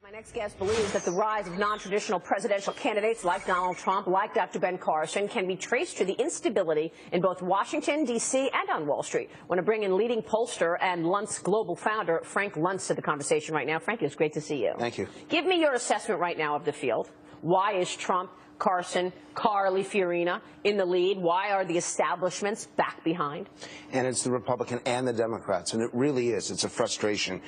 My next guest believes that the rise of non-traditional presidential candidates like Donald Trump, like Dr. Ben Carson, can be traced to the instability in both Washington, D.C. and on Wall Street. I want to bring in leading pollster and Luntz global founder Frank Luntz to the conversation right now. Frank, it's great to see you. Thank you. Give me your assessment right now of the field. Why is Trump, Carson, Carly Fiorina in the lead? Why are the establishments back behind? And it's the Republican and the Democrats, and it really is. It's a frustration.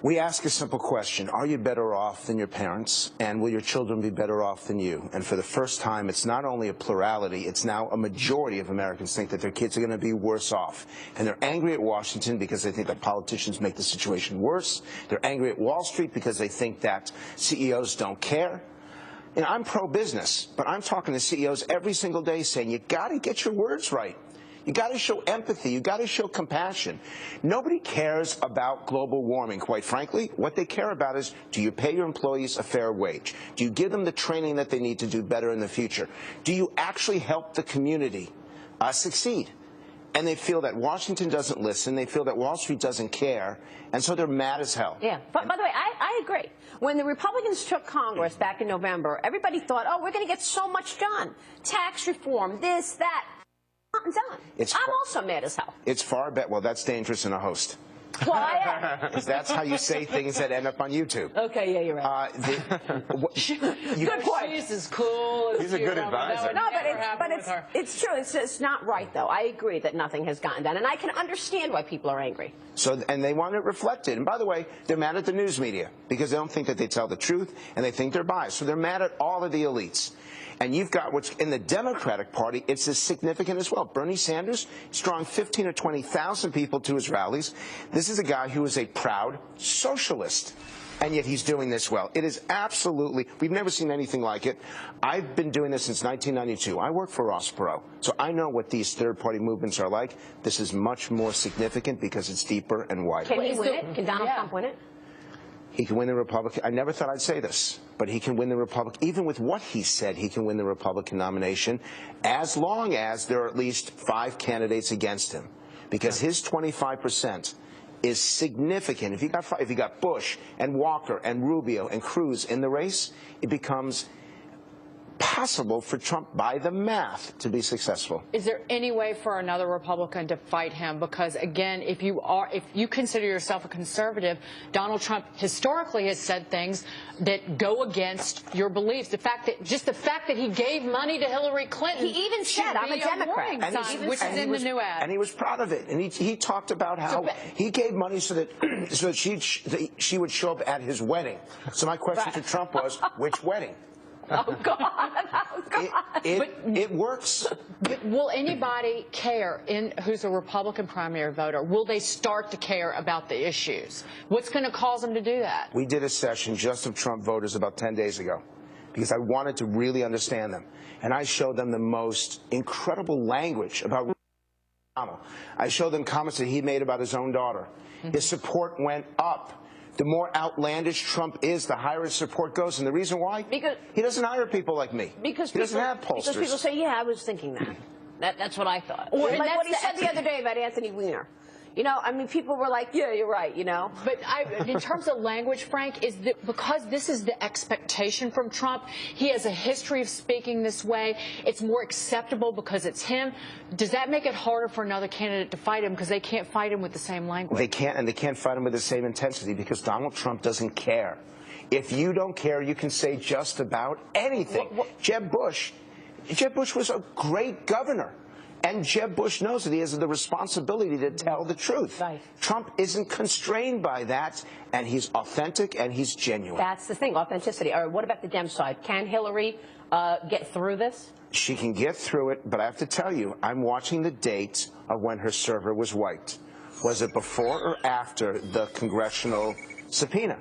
We ask a simple question: are you better off than your parents, and will your children be better off than you? And for the first time, it's not only a plurality, it's now a majority of Americans think that their kids are going to be worse off. And they're angry at Washington because they think that politicians make the situation worse. They're angry at Wall Street because they think that CEOs don't care. And I'm pro-business, but I'm talking to CEOs every single day saying, you got to get your words right. You got to show empathy. You got to show compassion. Nobody cares about global warming, quite frankly. What they care about is, do you pay your employees a fair wage? Do you give them the training that they need to do better in the future? Do you actually help the community succeed? And they feel that Washington doesn't listen. They feel that Wall Street doesn't care. And so they're mad as hell. Yeah. But by the way, I agree. When the Republicans took Congress back in November, everybody thought, oh, we're going to get so much done. Tax reform, this, that. Done. I'm also mad as hell. It's far better. Well, that's dangerous in a host. Well, I am. Because that's how you say things that end up on YouTube. Okay, yeah, you're right. Good point. She's as cool as He's a good advisor. No, but it's true. It's not right, though. I agree that nothing has gotten done, and I can understand why people are angry. So, and they want it reflected. And by the way, they're mad at the news media because they don't think that they tell the truth, and they think they're biased. So they're mad at all of the elites. And you've got what's in the Democratic Party, it's as significant as well. Bernie Sanders is drawing 15 or 20,000 people to his rallies. This is a guy who is a proud socialist, and yet he's doing this well. It is absolutely, we've never seen anything like it. I've been doing this since 1992. I work for Ross Perot, so I know what these third-party movements are like. This is much more significant because it's deeper and wider. Can he win it? Can Donald Trump win it? He can win the Republican. I never thought I'd say this, but he can win the Republican. Even with what he said, he can win the Republican nomination as long as there are at least 5 candidates against him, because his 25% is significant. If you got Bush and Walker and Rubio and Cruz in the race, it becomes possible for Trump, by the math, to be successful. Is there any way for another Republican to fight him? Because again, if you consider yourself a conservative, Donald Trump historically has said things that go against your beliefs. The fact that he gave mone to Hillary Clinton. He even said, "I'm a Democrat," which is in the new ad. And he was proud of it. And he talked about how he gave money so that she would show up at his wedding. So my question to Trump was, which wedding? Oh, God. Oh, God. It works. But will anybody care who's a Republican primary voter? Will they start to care about the issues? What's going to cause them to do that? We did a session just of Trump voters about 10 days ago because I wanted to really understand them. And I showed them the most incredible language about Donald. I showed them comments that he made about his own daughter. His support went up. The more outlandish Trump is, the higher his support goes. And the reason why? Because he doesn't hire people like me. Because he doesn't have pollsters. Because people say, yeah, I was thinking that. That's what I thought. Or like what he said the other day about Anthony Weiner. You know, I mean, people were like, yeah, you're right, you know. But in terms of language, Frank, is that because this is the expectation from Trump, he has a history of speaking this way, it's more acceptable because it's him. Does that make it harder for another candidate to fight him because they can't fight him with the same language? They can't, and they can't fight him with the same intensity because Donald Trump doesn't care. If you don't care, you can say just about anything. Jeb Bush was a great governor. And Jeb Bush knows that he has the responsibility to tell the truth. Right. Trump isn't constrained by that, and he's authentic and he's genuine. That's the thing, authenticity. All right, what about the Dem side? Can Hillary get through this? She can get through it, but I have to tell you, I'm watching the date of when her server was wiped. Was it before or after the congressional subpoena,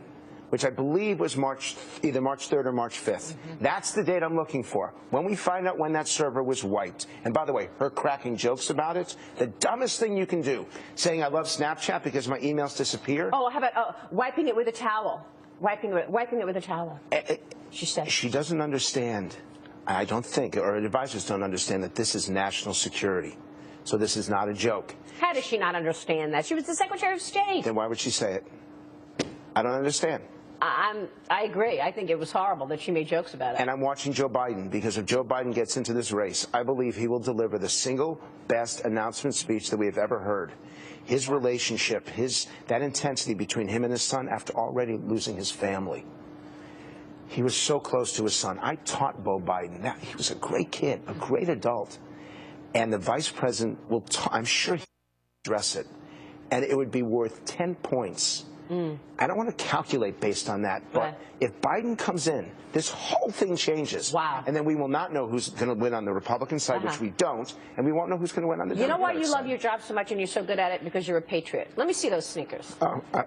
which I believe was either March 3rd or March 5th. That's the date I'm looking for. When we find out when that server was wiped, and by the way, her cracking jokes about it, the dumbest thing you can do, saying I love Snapchat because my emails disappear. Oh, how about wiping it with a towel? Wiping it with a towel, she said. She doesn't understand, I don't think, or her advisors don't understand that this is national security. So this is not a joke. How does she not understand that? She was the Secretary of State. Then why would she say it? I don't understand. I agree. I think it was horrible that she made jokes about it. And I'm watching Joe Biden, because if Joe Biden gets into this race, I believe he will deliver the single best announcement speech that we have ever heard. His relationship, that intensity between him and his son after already losing his family. He was so close to his son. I taught Beau Biden. Now, he was a great kid, a great adult. And the vice president will, I'm sure he'll address it. And it would be worth 10 points. I don't want to calculate based on that, but if Biden comes in, this whole thing changes. Wow. And then we will not know who's going to win on the Republican side, which we don't, and we won't know who's going to win on the Democratic side. You know why you love your job so much and you're so good at it? Because you're a patriot. Let me see those sneakers.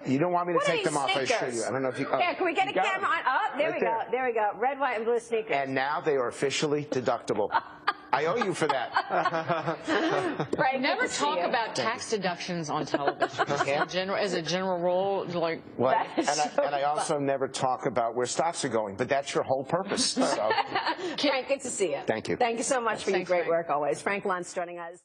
You don't want me to take them off, I sneakers? assure you. I don't know if you... Yeah, can we get a camera on? Oh, there we go. There we go. Red, white, and blue sneakers. And now they are officially deductible. I owe you for that. Right, never talk about tax deductions on television as a general rule. Like, well, and I also never talk about where stocks are going, but that's your whole purpose. So. Frank, good to see you. Thank you. Thank you so much for your great Frank. work always. Frank Luntz joining us.